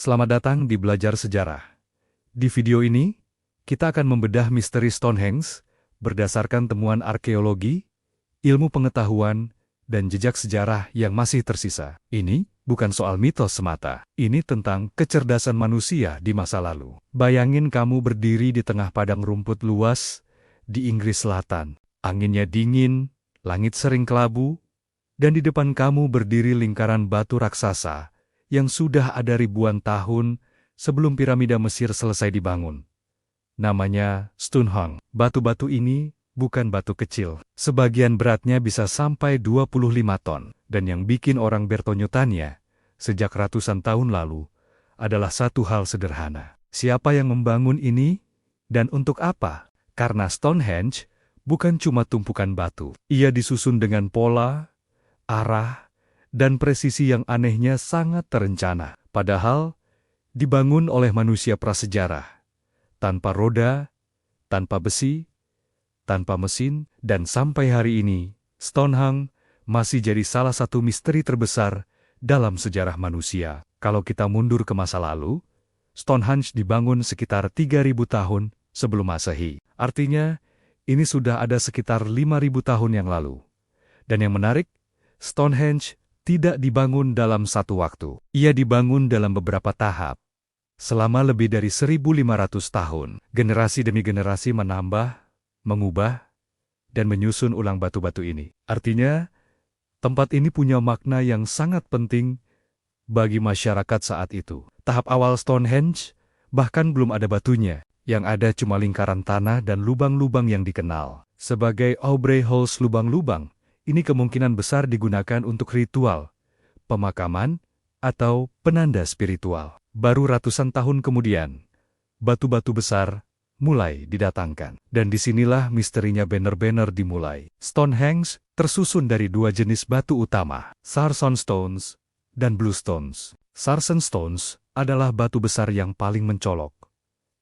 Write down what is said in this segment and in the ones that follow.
Selamat datang di Belajar Sejarah. Di video ini, kita akan membedah misteri Stonehenge berdasarkan temuan arkeologi, ilmu pengetahuan, dan jejak sejarah yang masih tersisa. Ini bukan soal mitos semata. Ini tentang kecerdasan manusia di masa lalu. Bayangin kamu berdiri di tengah padang rumput luas di Inggris Selatan. Anginnya dingin, langit sering kelabu, dan di depan kamu berdiri lingkaran batu raksasa yang sudah ada ribuan tahun sebelum piramida Mesir selesai dibangun. Namanya Stonehenge. Batu-batu ini bukan batu kecil. Sebagian beratnya bisa sampai 25 ton. Dan yang bikin orang bertanya-tanya sejak ratusan tahun lalu adalah satu hal sederhana. Siapa yang membangun ini dan untuk apa? Karena Stonehenge bukan cuma tumpukan batu. Ia disusun dengan pola, arah, dan presisi yang anehnya sangat terencana. Padahal dibangun oleh manusia prasejarah. Tanpa roda, tanpa besi, tanpa mesin, dan sampai hari ini, Stonehenge masih jadi salah satu misteri terbesar dalam sejarah manusia. Kalau kita mundur ke masa lalu, Stonehenge dibangun sekitar 3.000 tahun sebelum Masehi. Artinya, ini sudah ada sekitar 5.000 tahun yang lalu. Dan yang menarik, Stonehenge tidak dibangun dalam satu waktu. Ia dibangun dalam beberapa tahap. Selama lebih dari 1.500 tahun, generasi demi generasi menambah, mengubah, dan menyusun ulang batu-batu ini. Artinya, tempat ini punya makna yang sangat penting bagi masyarakat saat itu. Tahap awal Stonehenge bahkan belum ada batunya. Yang ada cuma lingkaran tanah dan lubang-lubang yang dikenal sebagai Aubrey Holes, lubang-lubang. Ini kemungkinan besar digunakan untuk ritual, pemakaman, atau penanda spiritual. Baru ratusan tahun kemudian, batu-batu besar mulai didatangkan. Dan disinilah misterinya benar-benar dimulai. Stonehenge tersusun dari dua jenis batu utama, Sarsen Stones dan Blue Stones. Sarsen Stones adalah batu besar yang paling mencolok.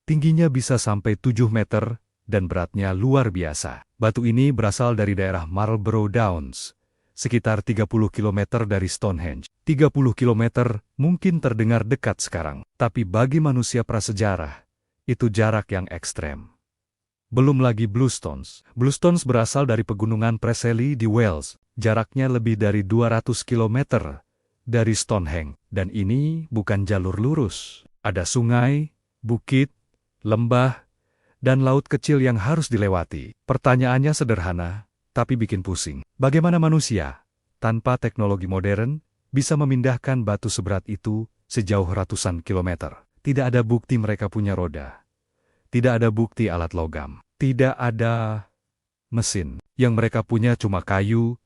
Tingginya bisa sampai 7 meter dan beratnya luar biasa. Batu ini berasal dari daerah Marlborough Downs, sekitar 30 km dari Stonehenge. 30 km mungkin terdengar dekat sekarang, tapi bagi manusia prasejarah, itu jarak yang ekstrem. Belum lagi Blue Stones. Blue Stones berasal dari pegunungan Preseli di Wales, jaraknya lebih dari 200 km dari Stonehenge. Dan ini bukan jalur lurus. Ada sungai, bukit, lembah, dan laut kecil yang harus dilewati. Pertanyaannya sederhana, tapi bikin pusing. Bagaimana manusia, tanpa teknologi modern, bisa memindahkan batu seberat itu sejauh ratusan kilometer? Tidak ada bukti mereka punya roda. Tidak ada bukti alat logam. Tidak ada mesin. Yang mereka punya cuma kayu,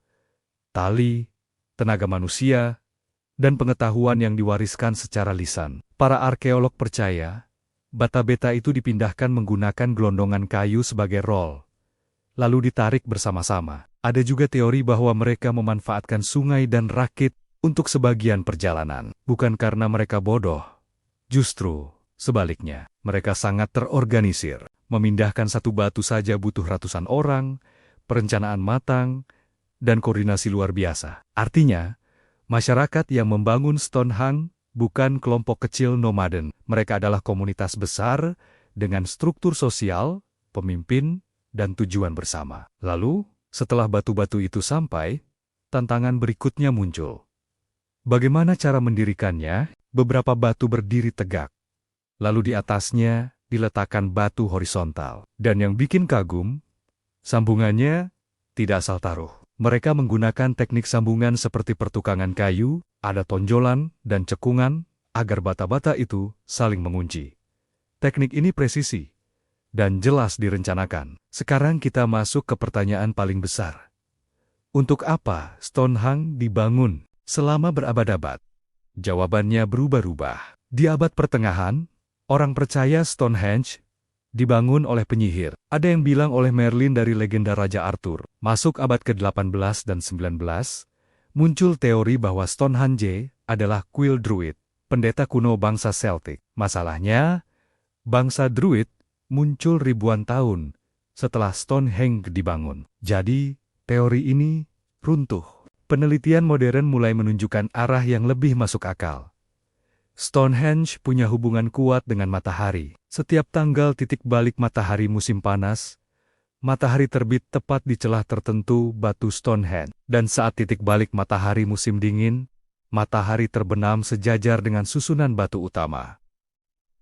tali, tenaga manusia, dan pengetahuan yang diwariskan secara lisan. Para arkeolog percaya, bata-bata itu dipindahkan menggunakan gelondongan kayu sebagai rol, lalu ditarik bersama-sama. Ada juga teori bahwa mereka memanfaatkan sungai dan rakit untuk sebagian perjalanan. Bukan karena mereka bodoh, justru sebaliknya. Mereka sangat terorganisir. Memindahkan satu batu saja butuh ratusan orang, perencanaan matang, dan koordinasi luar biasa. Artinya, masyarakat yang membangun Stonehenge bukan kelompok kecil nomaden. Mereka adalah komunitas besar dengan struktur sosial, pemimpin, dan tujuan bersama. Lalu, setelah batu-batu itu sampai, tantangan berikutnya muncul. Bagaimana cara mendirikannya? Beberapa batu berdiri tegak. Lalu di atasnya diletakkan batu horizontal. Dan yang bikin kagum, sambungannya tidak asal taruh. Mereka menggunakan teknik sambungan seperti pertukangan kayu, ada tonjolan dan cekungan, agar bata-bata itu saling mengunci. Teknik ini presisi dan jelas direncanakan. Sekarang kita masuk ke pertanyaan paling besar. Untuk apa Stonehenge dibangun selama berabad-abad? Jawabannya berubah-ubah. Di abad pertengahan, orang percaya Stonehenge dibangun oleh penyihir. Ada yang bilang oleh Merlin dari legenda Raja Arthur. Masuk abad ke-18 dan 19, muncul teori bahwa Stonehenge adalah kuil Druid, pendeta kuno bangsa Celtic. Masalahnya, bangsa Druid muncul ribuan tahun setelah Stonehenge dibangun. Jadi, teori ini runtuh. Penelitian modern mulai menunjukkan arah yang lebih masuk akal. Stonehenge punya hubungan kuat dengan matahari. Setiap tanggal titik balik matahari musim panas, matahari terbit tepat di celah tertentu batu Stonehenge. Dan saat titik balik matahari musim dingin, matahari terbenam sejajar dengan susunan batu utama.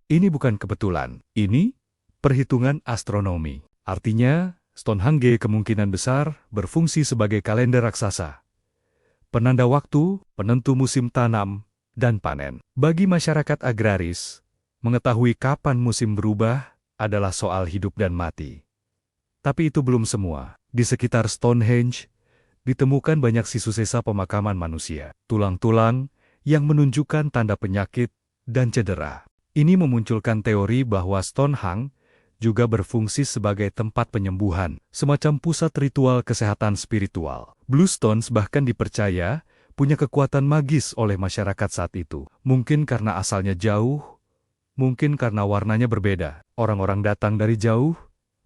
Ini bukan kebetulan. Ini perhitungan astronomi. Artinya, Stonehenge kemungkinan besar berfungsi sebagai kalender raksasa, penanda waktu, penentu musim tanam, dan panen. Bagi masyarakat agraris, mengetahui kapan musim berubah adalah soal hidup dan mati. Tapi itu belum semua. Di sekitar Stonehenge, ditemukan banyak sisa pemakaman manusia. Tulang-tulang yang menunjukkan tanda penyakit dan cedera. Ini memunculkan teori bahwa Stonehenge juga berfungsi sebagai tempat penyembuhan, semacam pusat ritual kesehatan spiritual. Blue Stones bahkan dipercaya punya kekuatan magis oleh masyarakat saat itu. Mungkin karena asalnya jauh, mungkin karena warnanya berbeda. Orang-orang datang dari jauh,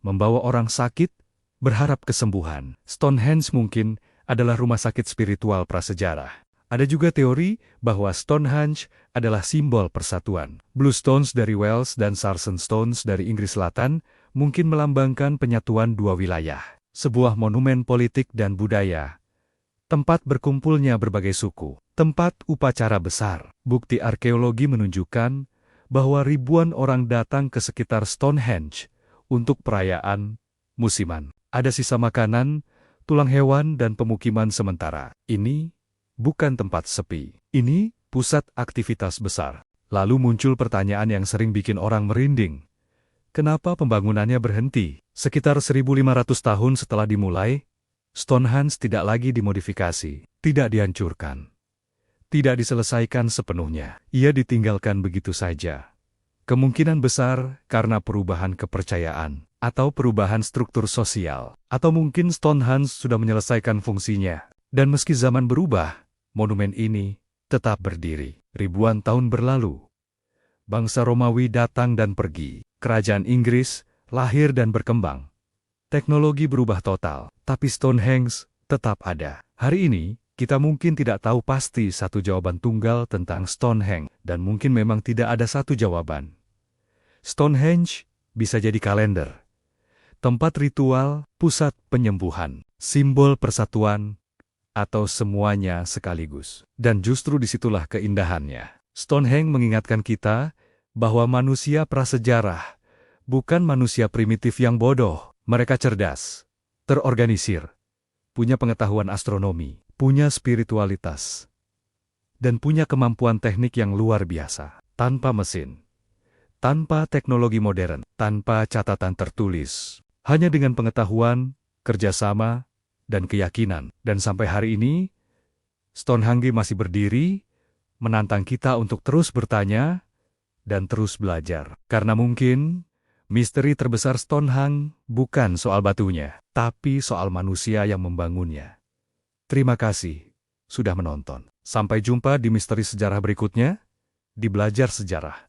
membawa orang sakit, berharap kesembuhan. Stonehenge mungkin adalah rumah sakit spiritual prasejarah. Ada juga teori bahwa Stonehenge adalah simbol persatuan. Blue Stones dari Wales dan Sarsen Stones dari Inggris Selatan mungkin melambangkan penyatuan dua wilayah. Sebuah monumen politik dan budaya. Tempat berkumpulnya berbagai suku. Tempat upacara besar. Bukti arkeologi menunjukkan bahwa ribuan orang datang ke sekitar Stonehenge untuk perayaan musiman. Ada sisa makanan, tulang hewan dan pemukiman sementara. Ini bukan tempat sepi. Ini pusat aktivitas besar. Lalu muncul pertanyaan yang sering bikin orang merinding. Kenapa pembangunannya berhenti? Sekitar 1.500 tahun setelah dimulai, Stonehenge tidak lagi dimodifikasi, tidak dihancurkan, tidak diselesaikan sepenuhnya. Ia ditinggalkan begitu saja. Kemungkinan besar karena perubahan kepercayaan, atau perubahan struktur sosial, atau mungkin Stonehenge sudah menyelesaikan fungsinya. Dan meski zaman berubah, monumen ini tetap berdiri. Ribuan tahun berlalu, bangsa Romawi datang dan pergi, kerajaan Inggris lahir dan berkembang. Teknologi berubah total, tapi Stonehenge tetap ada. Hari ini, kita mungkin tidak tahu pasti satu jawaban tunggal tentang Stonehenge, dan mungkin memang tidak ada satu jawaban. Stonehenge bisa jadi kalender, tempat ritual, pusat penyembuhan, simbol persatuan, atau semuanya sekaligus. Dan justru disitulah keindahannya. Stonehenge mengingatkan kita bahwa manusia prasejarah bukan manusia primitif yang bodoh. Mereka cerdas, terorganisir, punya pengetahuan astronomi, punya spiritualitas, dan punya kemampuan teknik yang luar biasa. Tanpa mesin, tanpa teknologi modern, tanpa catatan tertulis, hanya dengan pengetahuan, kerjasama, dan keyakinan. Dan sampai hari ini, Stonehenge masih berdiri, menantang kita untuk terus bertanya dan terus belajar. Karena mungkin misteri terbesar Stonehenge bukan soal batunya, tapi soal manusia yang membangunnya. Terima kasih sudah menonton. Sampai jumpa di misteri sejarah berikutnya, di Belajar Sejarah.